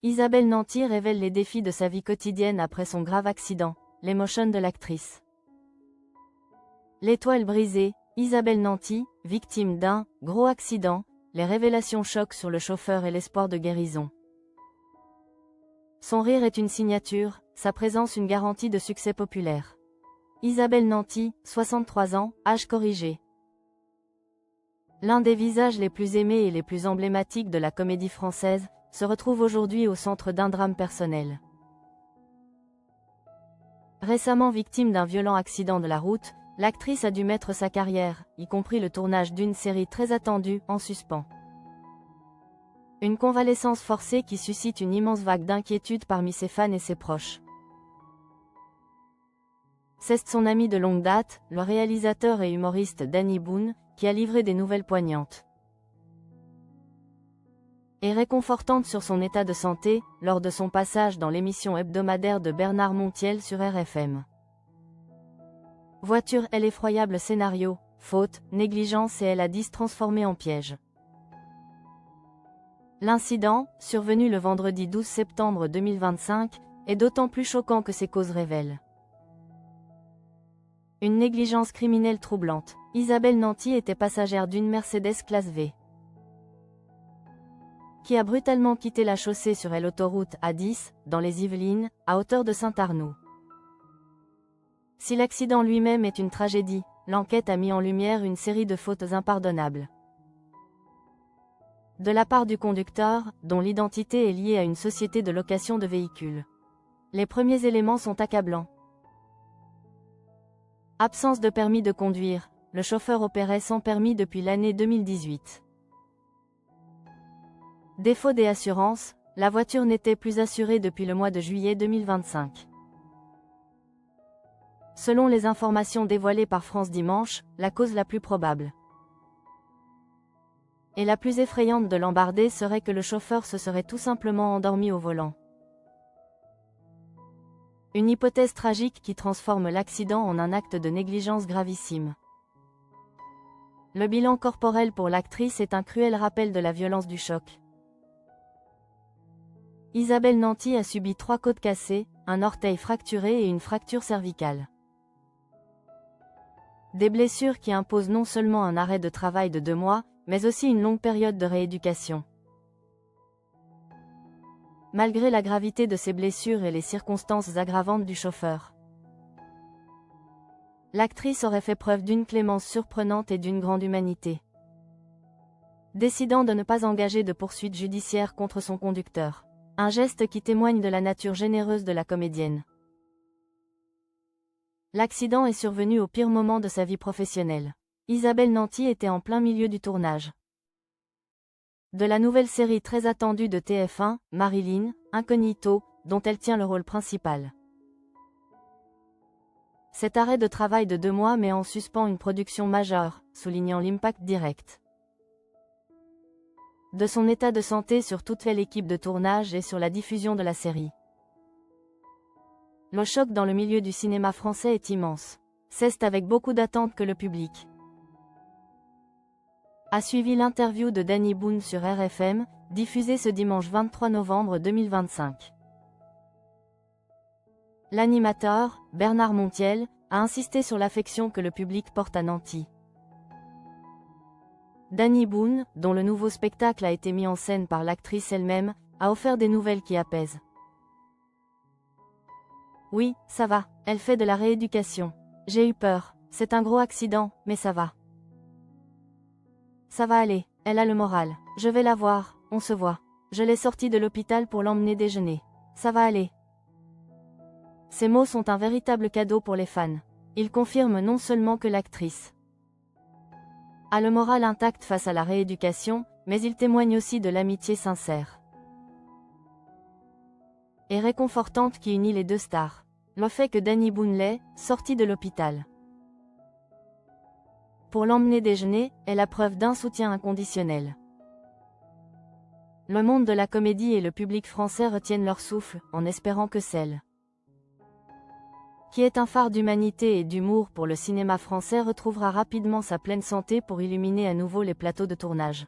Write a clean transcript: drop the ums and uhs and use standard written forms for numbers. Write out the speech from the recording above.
Isabelle Nanty révèle les défis de sa vie quotidienne après son grave accident, l'émotion de l'actrice. L'étoile brisée, Isabelle Nanty, victime d'un « gros accident », les révélations choquent sur le chauffeur et l'espoir de guérison. Son rire est une signature, sa présence une garantie de succès populaire. Isabelle Nanty, 63 ans, âge corrigé. L'un des visages les plus aimés et les plus emblématiques de la comédie française, se retrouve aujourd'hui au centre d'un drame personnel. Récemment victime d'un violent accident de la route, l'actrice a dû mettre sa carrière, y compris le tournage d'une série très attendue, en suspens. Une convalescence forcée qui suscite une immense vague d'inquiétude parmi ses fans et ses proches. C'est son ami de longue date, le réalisateur et humoriste Danny Boone, qui a livré des nouvelles poignantes et réconfortantes sur son état de santé, lors de son passage dans l'émission hebdomadaire de Bernard Montiel sur RFM. Voiture et l'effroyable scénario, faute, négligence et elle a 10 transformé en piège. L'incident, survenu le vendredi 12 septembre 2025, est d'autant plus choquant que ses causes révèlent une négligence criminelle troublante. Isabelle Nanty était passagère d'une Mercedes classe V, qui a brutalement quitté la chaussée sur l'autoroute A10, dans les Yvelines, à hauteur de Saint-Arnoult. Si l'accident lui-même est une tragédie, l'enquête a mis en lumière une série de fautes impardonnables de la part du conducteur, dont l'identité est liée à une société de location de véhicules. Les premiers éléments sont accablants. Absence de permis de conduire, le chauffeur opérait sans permis depuis l'année 2018. Défaut des assurances, la voiture n'était plus assurée depuis le mois de juillet 2025. Selon les informations dévoilées par France Dimanche, la cause la plus probable et la plus effrayante de l'embardée serait que le chauffeur se serait tout simplement endormi au volant. Une hypothèse tragique qui transforme l'accident en un acte de négligence gravissime. Le bilan corporel pour l'actrice est un cruel rappel de la violence du choc. Isabelle Nanty a subi 3 côtes cassées, un orteil fracturé et une fracture cervicale. Des blessures qui imposent non seulement un arrêt de travail de 2 mois, mais aussi une longue période de rééducation. Malgré la gravité de ces blessures et les circonstances aggravantes du chauffeur, l'actrice aurait fait preuve d'une clémence surprenante et d'une grande humanité, décidant de ne pas engager de poursuites judiciaires contre son conducteur. Un geste qui témoigne de la nature généreuse de la comédienne. L'accident est survenu au pire moment de sa vie professionnelle. Isabelle Nanty était en plein milieu du tournage de la nouvelle série très attendue de TF1, Marilyn, Incognito, dont elle tient le rôle principal. Cet arrêt de travail de 2 mois met en suspens une production majeure, soulignant l'impact direct de son état de santé sur toute l'équipe de tournage et sur la diffusion de la série. Le choc dans le milieu du cinéma français est immense. C'est avec beaucoup d'attentes que le public a suivi l'interview de Danny Boone sur RFM, diffusée ce dimanche 23 novembre 2025. L'animateur, Bernard Montiel, a insisté sur l'affection que le public porte à Nanty. Danny Boone, dont le nouveau spectacle a été mis en scène par l'actrice elle-même, a offert des nouvelles qui apaisent. Oui, ça va, elle fait de la rééducation. J'ai eu peur, c'est un gros accident, mais ça va. Ça va aller, elle a le moral. Je vais la voir, on se voit. Je l'ai sortie de l'hôpital pour l'emmener déjeuner. Ça va aller. Ces mots sont un véritable cadeau pour les fans. Ils confirment non seulement que l'actrice a le moral intact face à la rééducation, mais ils témoignent aussi de l'amitié sincère et réconfortante qui unit les 2 stars. Le fait que Danny Boone l'ait sorti de l'hôpital pour l'emmener déjeuner est la preuve d'un soutien inconditionnel. Le monde de la comédie et le public français retiennent leur souffle, en espérant que celle qui est un phare d'humanité et d'humour pour le cinéma français retrouvera rapidement sa pleine santé pour illuminer à nouveau les plateaux de tournage.